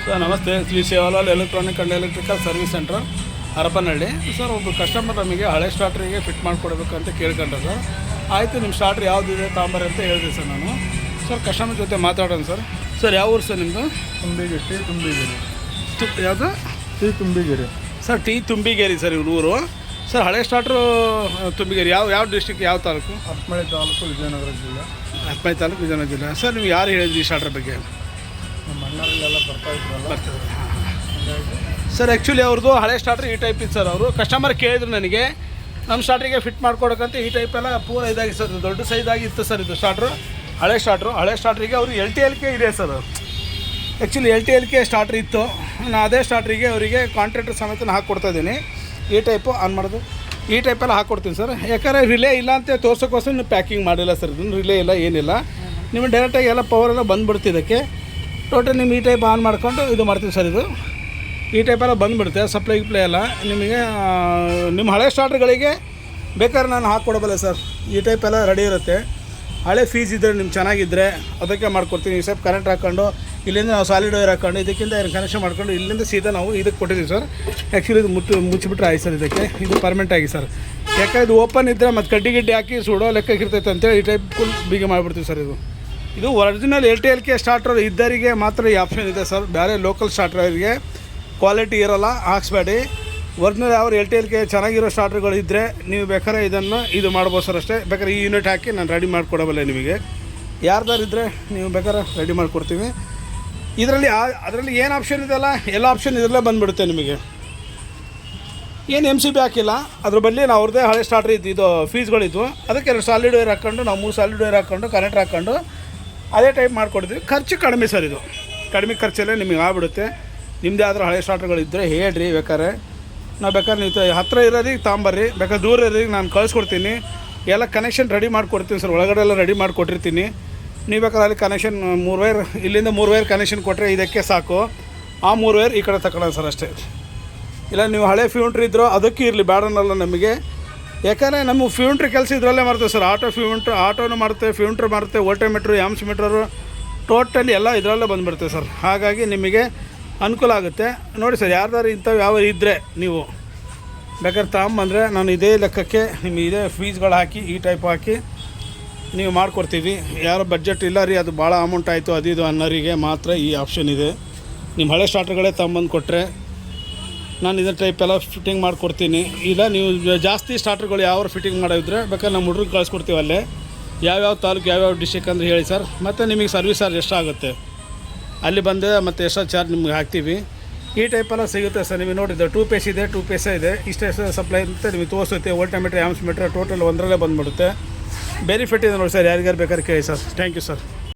Sir ನಮಸ್ತೆ, Shri Sevalal electronic and electrical service centre, Harapanahalli. Sir ಒಬ್ಬ customer ನಮಗೆ ಹಳೆ ಸ್ಟಾರ್ಟ್ರಿಗೆ ಫಿಟ್ ಮಾಡಿಕೊಡ್ಬೇಕಂತ ಕೇಳ್ಕೊಂಡ್ರೆ ಸರ್, ಆಯಿತು ನಿಮ್ಮ ಸ್ಟಾರ್ಟ್ರ್ ಯಾವುದಿದೆ ತಾಂಬರಿ ಅಂತ ಹೇಳಿದೆ ಸರ್. ನಾನು ಸರ್ ಕಸ್ಟಮರ್ ಜೊತೆ ಮಾತಾಡೋಣ ಸರ್. ಸರ್ ಯಾವ ಊರು ಸರ್ ನಿಮ್ಮದು? ತುಂಬಿಗೆರೆ. ಯಾವುದು? ತುಂಬಿಗೆರೆ ಸರ್ ತುಂಬಿಗೆರೆ ಸರ್ ಇವ್ರ ಊರು. ಸರ್ ಹಳೆ ಸ್ಟಾರ್ಟ್ರು ತುಂಬಿಗೆರೆ ಯಾವ ಡಿಸ್ಟಿಕ್, ಯಾವ ತಾಲೂಕು? ಹರಪನಹಳ್ಳಿ ತಾಲೂಕು, ವಿಜಯನಗರ ಜಿಲ್ಲೆ. ಹರಪನಹಳ್ಳಿ ತಾಲೂಕು, ವಿಜಯನಗರ ಜಿಲ್ಲೆ. ಸರ್ ನೀವು ಯಾರು ಹೇಳಿದ್ರಿ ಈ ಸ್ಟಾರ್ಟ್ರ್ ಬಗ್ಗೆ? ನಮ್ಮ ಅಣ್ಣರಲ್ಲೆಲ್ಲ ಬರ್ತಾರೆ. ಸರ್ ಆ್ಯಕ್ಚುಲಿ ಅವ್ರದ್ದು ಹಳೆ ಸ್ಟಾರ್ಟ್ರ್ ಈ ಟೈಪ್ ಇತ್ತು ಸರ್. ಅವರು ಕಸ್ಟಮರ್ ಕೇಳಿದ್ರು ನನಗೆ ನಮ್ಮ ಸ್ಟಾರ್ಟ್ರಿಗೆ ಫಿಟ್ ಮಾಡ್ಕೊಡೋಕ್ಕಂತ. ಈ ಟೈಪೆಲ್ಲ ಪೂರ ಇದಾಗಿ ಸರ್, ದೊಡ್ಡ ಸೈಜಾಗಿ ಇತ್ತು ಸರ್ ಇದು ಸ್ಟಾರ್ಟ್ರು. ಹಳೆ ಸ್ಟಾರ್ಟ್ರಿಗೆ ಅವರು LTLK ಇದೆ ಸರ್. ಆ್ಯಕ್ಚುಲಿ LTLK ಸ್ಟಾರ್ಟ್ರ್ ಇತ್ತು. ನಾನು ಅದೇ ಸ್ಟಾರ್ಟ್ರಿಗೆ ಅವರಿಗೆ ಕಾಂಟ್ರಾಕ್ಟರ್ ಸಮೇತ ಹಾಕ್ಕೊಡ್ತಾಯಿದ್ದೀನಿ. ಈ ಟೈಪು ಆನ್ ಮಾಡೋದು, ಈ ಟೈಪೆಲ್ಲ ಹಾಕ್ಕೊಡ್ತೀನಿ ಸರ್. ಯಾಕಂದರೆ ರಿಲೇ ಇಲ್ಲ ಅಂತ ತೋರ್ಸೋಕ್ಕೋಸ್ಕರ ನೀವು ಪ್ಯಾಕಿಂಗ್ ಮಾಡಿಲ್ಲ ಸರ್. ಇದನ್ನು ರಿಲೇ ಇಲ್ಲ, ಏನಿಲ್ಲ. ನಿಮಗೆ ಡೈರೆಕ್ಟಾಗಿ ಎಲ್ಲ ಪವರೆಲ್ಲ ಬಂದುಬಿಡ್ತು ಇದಕ್ಕೆ. ಟೋಟಲ್ ನಿಮ್ಮ ಈ ಟೈಪ್ ಆನ್ ಮಾಡ್ಕೊಂಡು ಇದು ಮಾಡ್ತೀವಿ ಸರ್. ಇದು ಈ ಟೈಪೆಲ್ಲ ಬಂದುಬಿಡುತ್ತೆ, ಸಪ್ಲೈ ಗಿಪ್ಲೈ ಎಲ್ಲ ನಿಮಗೆ. ನಿಮ್ಮ ಹಳೆ ಸ್ಟಾರ್ಟ್ರ್ಗಳಿಗೆ ಬೇಕಾದ್ರೆ ನಾನು ಹಾಕ್ಕೊಡಬಲ್ಲ ಸರ್. ಈ ಟೈಪೆಲ್ಲ ರೆಡಿ ಇರುತ್ತೆ. ಹಳೆ ಫೀಸ್ ಇದ್ದರೆ ನಿಮ್ಗೆ ಚೆನ್ನಾಗಿದ್ದರೆ ಅದಕ್ಕೆ ಮಾಡ್ಕೊಡ್ತೀನಿ. ಈ ಸ್ವಲ್ಪ ಕರೆಂಟ್ ಹಾಕ್ಕೊಂಡು ಇಲ್ಲಿಂದ ನಾವು ಸಾಲಿಡ್ ವೈರ್ ಹಾಕ್ಕೊಂಡು ಇದಕ್ಕಿಂತ ಕನೆಕ್ಷನ್ ಮಾಡ್ಕೊಂಡು ಇಲ್ಲಿಂದ ಸೀದಾ ನಾವು ಇದಕ್ಕೆ ಕೊಟ್ಟಿದ್ದೀವಿ ಸರ್. ಆ್ಯಕ್ಚುಲಿ ಇದು ಮುಚ್ಚಿಬಿಟ್ರೆ ಆಯ್ತು ಸರ್. ಇದಕ್ಕೆ ಇದು ಪರ್ಮನೆಂಟ್ ಆಗಿ ಸರ್. ಯಾಕಂದರೆ ಇದು ಓಪನ್ ಇದ್ದರೆ ಮತ್ತು ಕಡ್ಡಿ ಗಿಡ್ಡಿ ಹಾಕಿ ಸುಡೋ ಲೆಕ್ಕಕ್ಕೆ ಇರ್ತೈತೆ ಅಂತೇಳಿ ಈ ಟೈಪ್ ಫುಲ್ ಬೀಗ ಮಾಡಿಬಿಡ್ತೀವಿ ಸರ್. ಇದು ಒರಿಜಿನಲ್ LTLK ಸ್ಟಾರ್ಟರ್ ಇದ್ದರಿಗೆ ಮಾತ್ರ ಈ ಆಪ್ಷನ್ ಇದೆ ಸರ್. ಬೇರೆ ಲೋಕಲ್ ಸ್ಟಾರ್ಟರ್ಗೆ ಕ್ವಾಲಿಟಿ ಇರೋಲ್ಲ, ಹಾಕ್ಸ್ಬೇಡಿ. ಒರಿಜಿನಲ್ ಯಾವ LTLK ಚೆನ್ನಾಗಿರೋ ಸ್ಟಾರ್ಟರ್ಗಳು ಇದ್ದರೆ ನೀವು ಬೇಕಾದ್ರೆ ಇದನ್ನು ಇದು ಮಾಡ್ಬೋದು ಸರ್. ಅಷ್ಟೇ. ಬೇಕಾದ್ರೆ ಈ ಯೂನಿಟ್ ಹಾಕಿ ನಾನು ರೆಡಿ ಮಾಡಿಕೊಡಬಲ್ಲೆ ನಿಮಗೆ. ಯಾರ್ದಾರು ಇದ್ದರೆ ನೀವು ಬೇಕಾದ್ರೆ ರೆಡಿ ಮಾಡಿಕೊಡ್ತೀವಿ. ಅದರಲ್ಲಿ ಏನು ಆಪ್ಷನ್ ಇದೆಯಲ್ಲ, ಎಲ್ಲ ಆಪ್ಷನ್ ಇದರಲ್ಲೇ ಬಂದುಬಿಡುತ್ತೆ ನಿಮಗೆ. ಏನು MCB ಹಾಕಿಲ್ಲ, ಅದ್ರ ಬದಲಿ ನಾವು ಅವ್ರದ್ದೇ ಹಳೆ ಸ್ಟಾರ್ಟ್ರ್ ಇದ್ದು ಇದು ಫೀಸ್ಗಳಿದ್ವು. ಅದಕ್ಕೆ 2 ಸಾಲಿಡ್ ವೈರ್ ಹಾಕ್ಕೊಂಡು ನಾವು 3 ಸಾಲಿಡ್ ವೈರ್ ಹಾಕ್ಕೊಂಡು ಕನೆಕ್ಟ್ ಹಾಕ್ಕೊಂಡು ಅದೇ ಟೈಪ್ ಮಾಡಿಕೊಡ್ತೀವಿ. ಖರ್ಚು ಕಡಿಮೆ ಸರ್. ಇದು ಕಡಿಮೆ ಖರ್ಚಲ್ಲೇ ನಿಮಗೆ ಆಗ್ಬಿಡುತ್ತೆ. ನಿಮ್ಮದೇ ಆದ್ರೆ ಹಳೆ ಸ್ಟಾರ್ಟ್ರ್ಗಳಿದ್ದರೆ ಹೇಳ್ರಿ ಬೇಕಾದ್ರೆ. ನಾವು ಬೇಕಾದ್ರೆ ನೀವು ಹತ್ತಿರ ಇರೋರಿಗೆ ತಾಂಬರ್ರಿ, ಬೇಕಾದ್ರೆ ದೂರ ಇರೋರಿಗೆ ನಾನು ಕಳಿಸ್ಕೊಡ್ತೀನಿ. ಎಲ್ಲ ಕನೆಕ್ಷನ್ ರೆಡಿ ಮಾಡಿಕೊಡ್ತೀನಿ ಸರ್. ಒಳಗಡೆ ಎಲ್ಲ ರೆಡಿ ಮಾಡಿಕೊಟ್ಟಿರ್ತೀನಿ. ನೀವು ಬೇಕಾದ್ರೆ ಅಲ್ಲಿ ಕನೆಕ್ಷನ್ 3 ವೈರ್, ಇಲ್ಲಿಂದ 3 ವೈರ್ ಕನೆಕ್ಷನ್ ಕೊಟ್ಟರೆ ಇದಕ್ಕೆ ಸಾಕು. ಆ 3 ವೈರ್ ಈ ಕಡೆ ತಗೊಳ್ಳೋಣ ಸರ್ ಅಷ್ಟೇ. ಇಲ್ಲ ನೀವು ಹಳೆ ಫ್ಯೂಂಟ್ರಿ ಇದ್ದರೂ ಅದಕ್ಕೆ ಇರಲಿ, ಬೇಡನಲ್ಲ ನಮಗೆ. ಯಾಕಂದರೆ ನಮ್ಮ ಫ್ಯೂಂಟ್ರಿ ಕೆಲಸ ಇದರಲ್ಲೇ ಮಾಡ್ತೇವೆ ಸರ್. ಆಟೋನು ಮಾಡುತ್ತೆ, ಫ್ಯೂಂಟ್ರ್ ಮಾಡುತ್ತೆ, ವೋಲ್ಟೋಮೀಟ್ರು, ಆಮ್ಸ್ ಮೀಟ್ರು, ಟೋಟಲಿ ಎಲ್ಲ ಇದರಲ್ಲೇ ಬಂದುಬಿಡ್ತೇವೆ ಸರ್. ಹಾಗಾಗಿ ನಿಮಗೆ ಅನುಕೂಲ ಆಗುತ್ತೆ. ನೋಡಿ ಸರ್, ಯಾರ್ದಾರು ಇಂಥವು ಯಾವ ಇದ್ದರೆ ನೀವು ಬೇಕಾದ್ರೆ ತಗೊಂಬಂದರೆ ನಾನು ಇದೇ ಲೆಕ್ಕಕ್ಕೆ ನಿಮಗೆ ಇದೇ ಫೀಸ್ಗಳು ಹಾಕಿ ಈ ಟೈಪ್ ಹಾಕಿ ನೀವು ಮಾಡಿಕೊಡ್ತೀವಿ. ಯಾರೋ ಬಡ್ಜೆಟ್ ಇಲ್ಲ ರೀ, ಅದು ಭಾಳ ಅಮೌಂಟ್ ಆಯಿತು ಅದು ಇದು ಅನ್ನೋರಿಗೆ ಮಾತ್ರ ಈ ಆಪ್ಷನ್ ಇದೆ. ನಿಮ್ಮ ಹಳೆ ಸ್ಟಾರ್ಟ್ರ್ಗಳೇ ತಗೊಂಬಂದು ಕೊಟ್ಟರೆ ನಾನು ಇದೇ ಟೈಪ್ ಎಲ್ಲ ಫಿಟ್ಟಿಂಗ್ ಮಾಡಿಕೊಡ್ತೀನಿ. ಇಲ್ಲ ನೀವು ಜಾಸ್ತಿ ಸ್ಟಾರ್ಟ್ರ್ಗಳು ಯಾವ ಫಿಟ್ಟಿಂಗ್ ಮಾಡೋದಿದ್ರೆ ಬೇಕಾದ್ರೆ ನಮ್ಮ ಹುಡುಗರಿಗೆ ಕಳಿಸ್ಕೊಡ್ತೀವಿ. ಅಲ್ಲೇ ಯಾವ್ಯಾವ ತಾಲೂಕು ಯಾವ್ಯಾವ ಡಿಸ್ಟಿಕ್ ಅಂದರೆ ಹೇಳಿ ಸರ್. ಮತ್ತು ನಿಮಗೆ ಸರ್ವಿಸ್ ಚಾರ್ಜ್ ಎಷ್ಟಾಗುತ್ತೆ ಅಲ್ಲಿ ಬಂದರೆ ಮತ್ತು ಎಕ್ಸ್ಟ್ರಾ ಚಾರ್ಜ್ ನಿಮ್ಗೆ ಹಾಕ್ತೀವಿ. ಈ ಟೈಪೆಲ್ಲ ಸಿಗುತ್ತೆ ಸರ್. ನಿಮಗೆ ನೋಡಿದ್ದೆ 2 ಪೇಸ್ ಇದೆ, 2 ಪೇಸೇ ಇದೆ. ಇಷ್ಟೇ ಸಪ್ಲೈ ಅಂತ ನಿಮಗೆ ತೋರಿಸುತ್ತೆ. ವೋಲ್ಟೋಮೀಟ್ರ್, ಆಮ್ಸ್ ಮೀಟ್ರ್ ಟೋಟಲ್ ಒಂದರಲ್ಲೇ ಬಂದುಬಿಡುತ್ತೆ. ಬೆನಿಫಿಟ್ ಇದೆ ನೋಡಿ ಸರ್. ಯಾರಿಗಾರು ಬೇಕಾದ್ರೆ ಕೇಳಿ ಸರ್. Thank you sir.